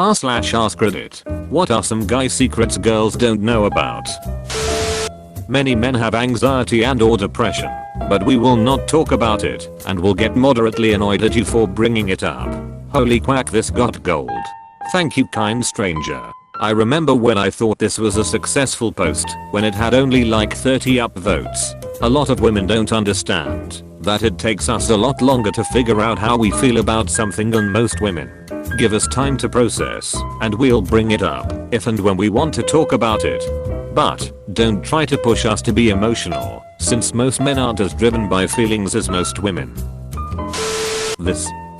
r/AskReddit. What are some guy secrets girls don't know about? Many men have anxiety and or depression, but we will not talk about it and will get moderately annoyed at you for bringing it up. Holy quack, this got gold. Thank you, kind stranger. I remember when I thought this was a successful post when it had only like 30 upvotes. A lot of women don't understand that it takes us a lot longer to figure out how we feel about something than most women. Give us time to process and we'll bring it up if and when we want to talk about it. But don't try to push us to be emotional, since most men aren't as driven by feelings as most women.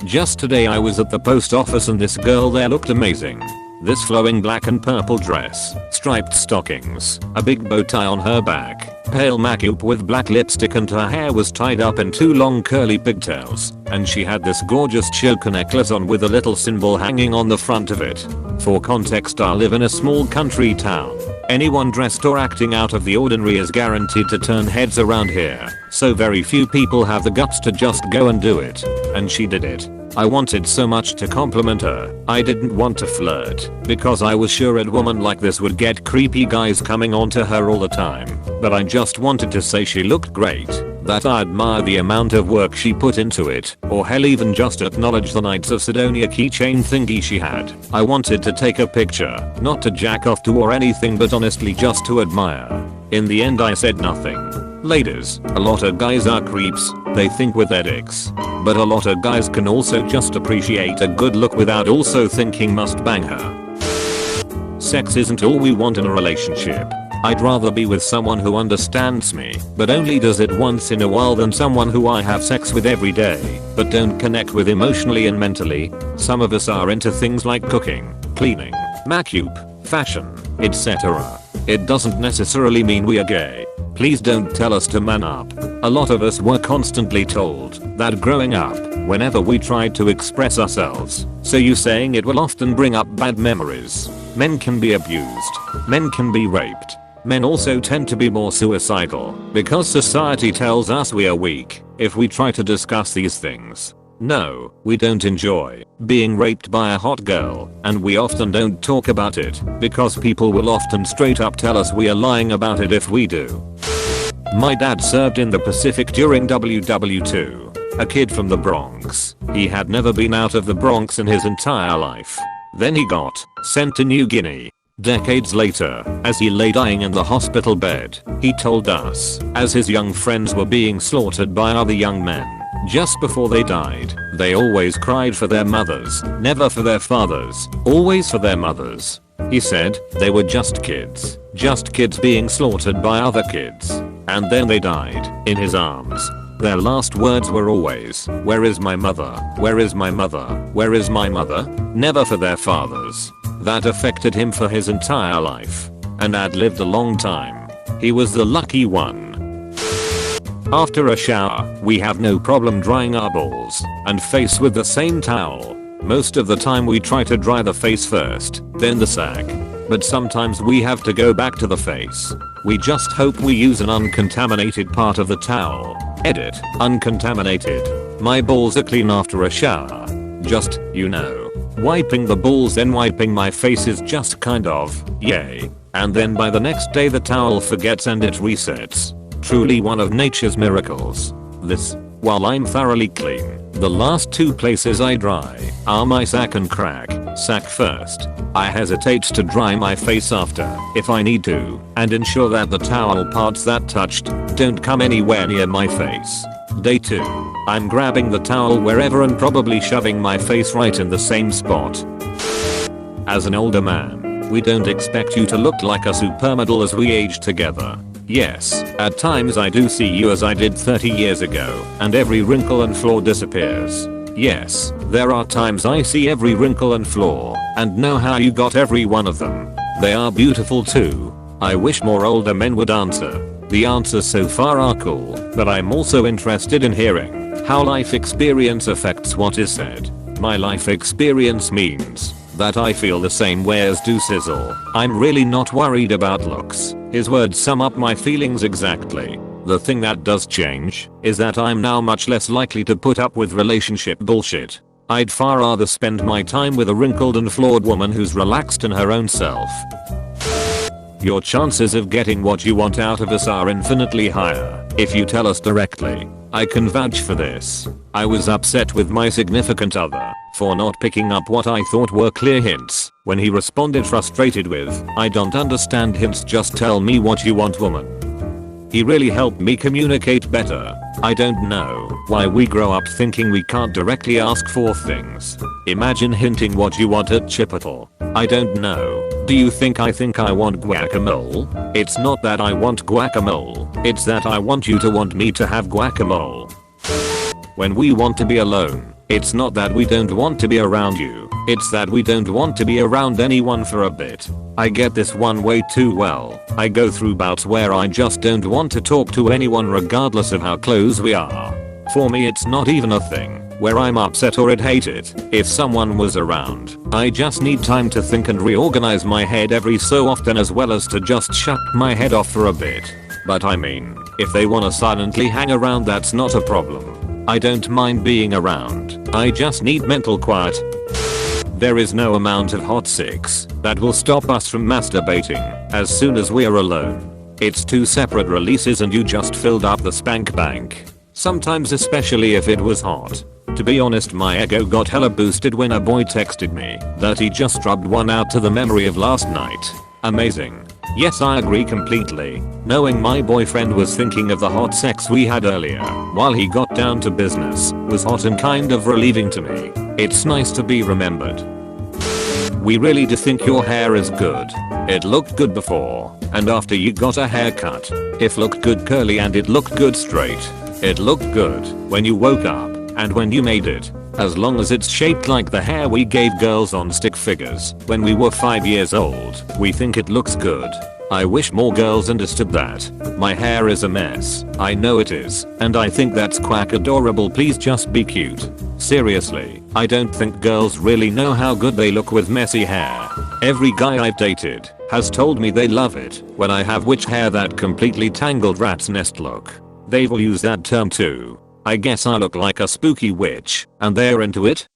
Just today I was at the post office and this girl there looked amazing. This flowing black and purple dress, striped stockings, a big bow tie on her back, pale makeup with black lipstick, and her hair was tied up in 2 long curly pigtails, and she had this gorgeous choker necklace on with a little symbol hanging on the front of it. For context, I live in a small country town. Anyone dressed or acting out of the ordinary is guaranteed to turn heads around here, so very few people have the guts to just go and do it. And she did it. I wanted so much to compliment her. I didn't want to flirt, because I was sure a woman like this would get creepy guys coming onto her all the time. But I just wanted to say she looked great, that I admire the amount of work she put into it, or hell even just acknowledge the Knights of Sidonia keychain thingy she had. I wanted to take a picture, not to jack off to or anything, but honestly just to admire. In the end I said nothing. Ladies, a lot of guys are creeps, they think with their dicks. But a lot of guys can also just appreciate a good look without also thinking must bang her. Sex isn't all we want in a relationship. I'd rather be with someone who understands me, but only does it once in a while, than someone who I have sex with every day, but don't connect with emotionally and mentally. Some of us are into things like cooking, cleaning, makeup, fashion, etc. It doesn't necessarily mean we are gay. Please don't tell us to man up. A lot of us were constantly told that growing up, whenever we tried to express ourselves, so you saying it will often bring up bad memories. Men can be abused. Men can be raped. Men also tend to be more suicidal because society tells us we are weak if we try to discuss these things. No, we don't enjoy being raped by a hot girl, and we often don't talk about it because people will often straight up tell us we are lying about it if we do. My dad served in the Pacific during WW2. A kid from the Bronx. He had never been out of the Bronx in his entire life. Then he got sent to New Guinea. Decades later, as he lay dying in the hospital bed, he told us, as his young friends were being slaughtered by other young men, just before they died, they always cried for their mothers, never for their fathers, always for their mothers. He said, they were just kids being slaughtered by other kids. And then they died, in his arms. Their last words were always, where is my mother? Where is my mother? Where is my mother? Never for their fathers. That affected him for his entire life. And Dad lived a long time. He was the lucky one. After a shower, we have no problem drying our balls and face with the same towel. Most of the time we try to dry the face first, then the sack. But sometimes we have to go back to the face. We just hope we use an uncontaminated part of the towel. Edit, uncontaminated. My balls are clean after a shower. Just, you know. Wiping the balls then wiping my face is just kind of, yay. And then by the next day the towel forgets and it resets. Truly one of nature's miracles. While I'm thoroughly clean, the last 2 places I dry are my sack and crack. Sack first. I hesitate to dry my face after, if I need to, and ensure that the towel parts that touched don't come anywhere near my face. Day 2. I'm grabbing the towel wherever and probably shoving my face right in the same spot. As an older man, we don't expect you to look like a supermodel as we age together. Yes, at times I do see you as I did 30 years ago, and every wrinkle and flaw disappears. Yes, there are times I see every wrinkle and flaw, and know how you got every one of them. They are beautiful too. I wish more older men would answer. The answers so far are cool, but I'm also interested in hearing how life experience affects what is said. My life experience means that I feel the same way as do Sizzle. I'm really not worried about looks. His words sum up my feelings exactly. The thing that does change is that I'm now much less likely to put up with relationship bullshit. I'd far rather spend my time with a wrinkled and flawed woman who's relaxed in her own self. Your chances of getting what you want out of us are infinitely higher if you tell us directly. I can vouch for this. I was upset with my significant other for not picking up what I thought were clear hints when he responded frustrated with, "I don't understand hints, just tell me what you want, woman." He really helped me communicate better. I don't know why we grow up thinking we can't directly ask for things. Imagine hinting what you want at Chipotle. I don't know. Do you think I want guacamole? It's not that I want guacamole. It's that I want you to want me to have guacamole. When we want to be alone, it's not that we don't want to be around you. It's that we don't want to be around anyone for a bit. I get this one way too well. I go through bouts where I just don't want to talk to anyone regardless of how close we are. For me, it's not even a thing where I'm upset or I'd hate it if someone was around. I just need time to think and reorganize my head every so often, as well as to just shut my head off for a bit. But I mean, if they wanna silently hang around, that's not a problem. I don't mind being around. I just need mental quiet. There is no amount of hot sex that will stop us from masturbating as soon as we're alone. It's 2 separate releases and you just filled up the spank bank. Sometimes, especially if it was hot. To be honest, my ego got hella boosted when a boy texted me that he just rubbed one out to the memory of last night. Amazing. Yes, I agree completely. Knowing my boyfriend was thinking of the hot sex we had earlier while he got down to business was hot and kind of relieving to me. It's nice to be remembered. We really do think your hair is good. It looked good before and after you got a haircut. It looked good curly and it looked good straight. It looked good when you woke up and when you made it. As long as it's shaped like the hair we gave girls on stick figures when we were 5 years old, we think it looks good. I wish more girls understood that. My hair is a mess. I know it is. And I think that's quack adorable. Please just be cute. Seriously, I don't think girls really know how good they look with messy hair. Every guy I've dated has told me they love it when I have witch hair, that completely tangled rat's nest look. They will use that term too. I guess I look like a spooky witch, and they're into it?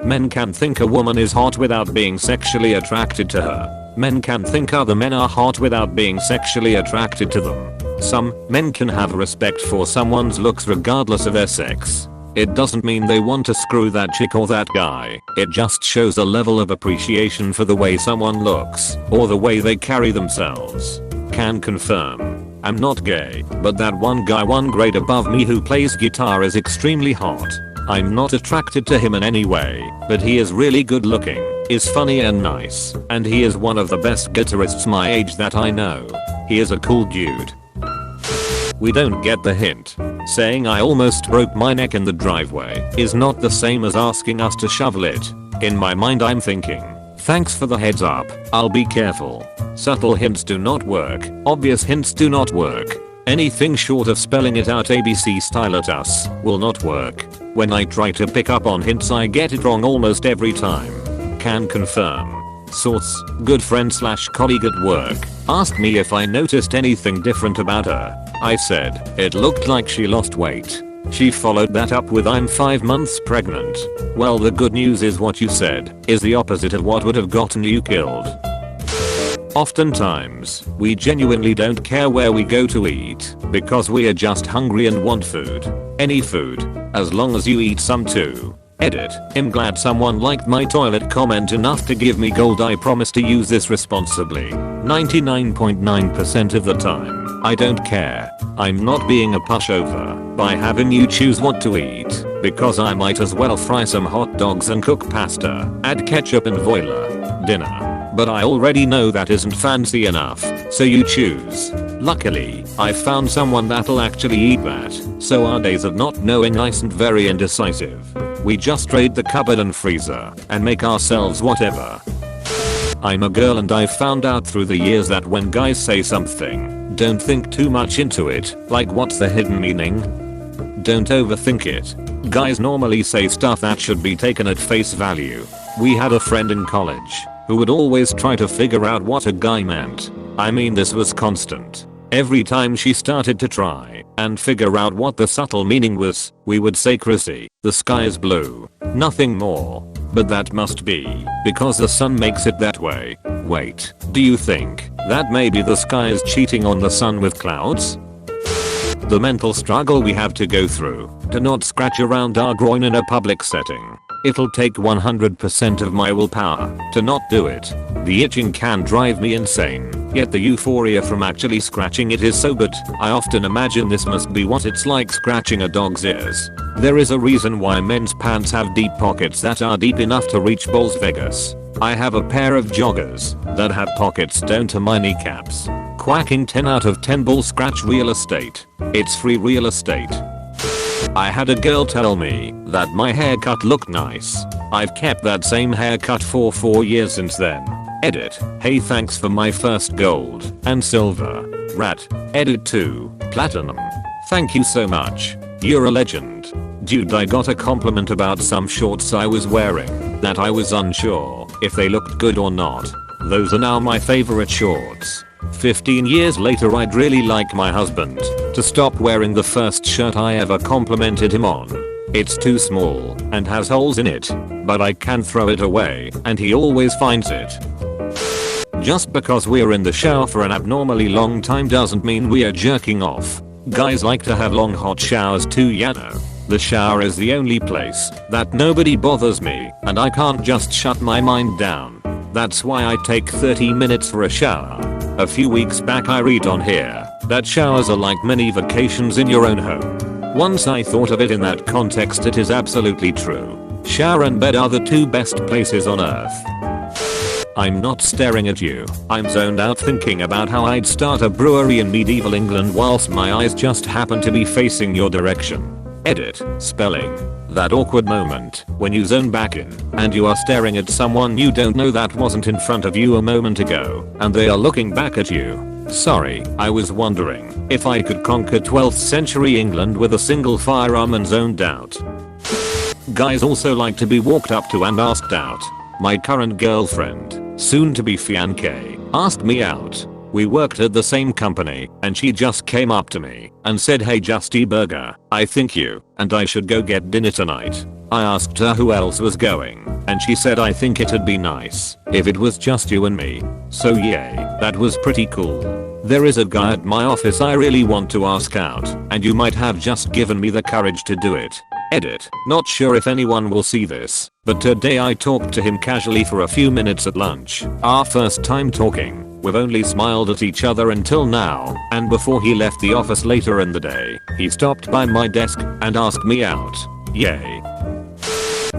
Men can think a woman is hot without being sexually attracted to her. Men can think other men are hot without being sexually attracted to them. Some men can have respect for someone's looks regardless of their sex. It doesn't mean they want to screw that chick or that guy. It just shows a level of appreciation for the way someone looks or the way they carry themselves. Can confirm. I'm not gay, but that one guy 1 grade above me who plays guitar is extremely hot. I'm not attracted to him in any way, but he is really good looking, is funny and nice, and he is one of the best guitarists my age that I know. He is a cool dude. We don't get the hint. Saying I almost broke my neck in the driveway is not the same as asking us to shovel it. In my mind I'm thinking, thanks for the heads up, I'll be careful. Subtle hints do not work. Obvious hints do not work. Anything short of spelling it out ABC style at us will not work. When I try to pick up on hints I get it wrong almost every time. Can confirm. Source, good friend / colleague at work, asked me if I noticed anything different about her. I said, it looked like she lost weight. She followed that up with, I'm 5 months pregnant. Well, the good news is what you said is the opposite of what would have gotten you killed. Oftentimes, we genuinely don't care where we go to eat because we are just hungry and want food. Any food, as long as you eat some too. Edit, I'm glad someone liked my toilet comment enough to give me gold. I promise to use this responsibly. 99.9% of the time, I don't care. I'm not being a pushover by having you choose what to eat because I might as well fry some hot dogs and cook pasta, add ketchup and voila, dinner. But I already know that isn't fancy enough, so you choose. Luckily, I found someone that'll actually eat that, so our days of not knowing isn't very indecisive. We just raid the cupboard and freezer and make ourselves whatever. I'm a girl and I've found out through the years that when guys say something, don't think too much into it, like what's the hidden meaning? Don't overthink it. Guys normally say stuff that should be taken at face value. We had a friend in college who would always try to figure out what a guy meant. I mean, this was constant. Every time she started to try and figure out what the subtle meaning was, we would say Chrissy, the sky is blue. Nothing more. But that must be because the sun makes it that way. Wait, do you think that maybe the sky is cheating on the sun with clouds? The mental struggle we have to go through to not scratch around our groin in a public setting. It'll take 100% of my willpower to not do it. The itching can drive me insane, yet the euphoria from actually scratching it is so good. I often imagine this must be what it's like scratching a dog's ears. There is a reason why men's pants have deep pockets that are deep enough to reach balls Vegas. I have a pair of joggers that have pockets down to my kneecaps. Quacking 10 out of 10 bull scratch real estate. It's free real estate. I had a girl tell me that my haircut looked nice. I've kept that same haircut for 4 years since then. Edit. Hey, thanks for my first gold and silver. Rat. Edit 2. Platinum. Thank you so much. You're a legend. Dude, I got a compliment about some shorts I was wearing that I was unsure if they looked good or not. Those are now my favorite shorts. 15 years later, I'd really like my husband to stop wearing the first shirt I ever complimented him on. It's too small and has holes in it, but I can throw it away and he always finds it. Just because we're in the shower for an abnormally long time doesn't mean we are jerking off. Guys like to have long hot showers too, you know. The shower is the only place that nobody bothers me and I can't just shut my mind down. That's why I take 30 minutes for a shower. A few weeks back I read on here that showers are like mini vacations in your own home. Once I thought of it in that context, it is absolutely true. Shower and bed are the two best places on earth. I'm not staring at you. I'm zoned out thinking about how I'd start a brewery in medieval England whilst my eyes just happen to be facing your direction. Edit. Spelling. That awkward moment when you zone back in and you are staring at someone you don't know that wasn't in front of you a moment ago and they are looking back at you. Sorry, I was wondering if I could conquer 12th century England with a single firearm and zoned out. Guys also like to be walked up to and asked out. My current girlfriend, soon to be fiancé, asked me out. We worked at the same company and she just came up to me and said, "Hey Justy Burger, I think you and I should go get dinner tonight." I asked her who else was going and she said, "I think it'd be nice if it was just you and me." So yay, that was pretty cool. There is a guy at my office I really want to ask out and you might have just given me the courage to do it. Edit. Not sure if anyone will see this, but today I talked to him casually for a few minutes at lunch. Our first time talking. We've only smiled at each other until now, and before he left the office later in the day, he stopped by my desk and asked me out. Yay.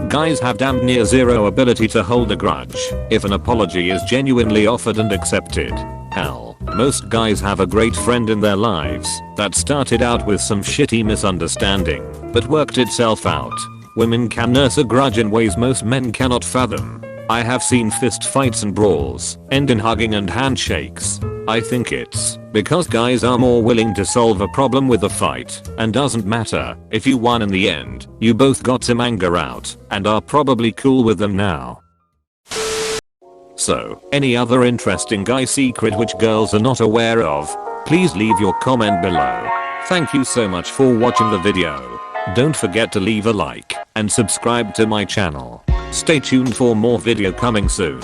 Guys have damn near zero ability to hold a grudge if an apology is genuinely offered and accepted. Hell, most guys have a great friend in their lives that started out with some shitty misunderstanding, but worked itself out. Women can nurse a grudge in ways most men cannot fathom. I have seen fist fights and brawls end in hugging and handshakes. I think it's because guys are more willing to solve a problem with a fight, and doesn't matter if you won in the end, you both got some anger out and are probably cool with them now. So, any other interesting guy secret which girls are not aware of? Please leave your comment below. Thank you so much for watching the video. Don't forget to leave a like and subscribe to my channel. Stay tuned for more video coming soon.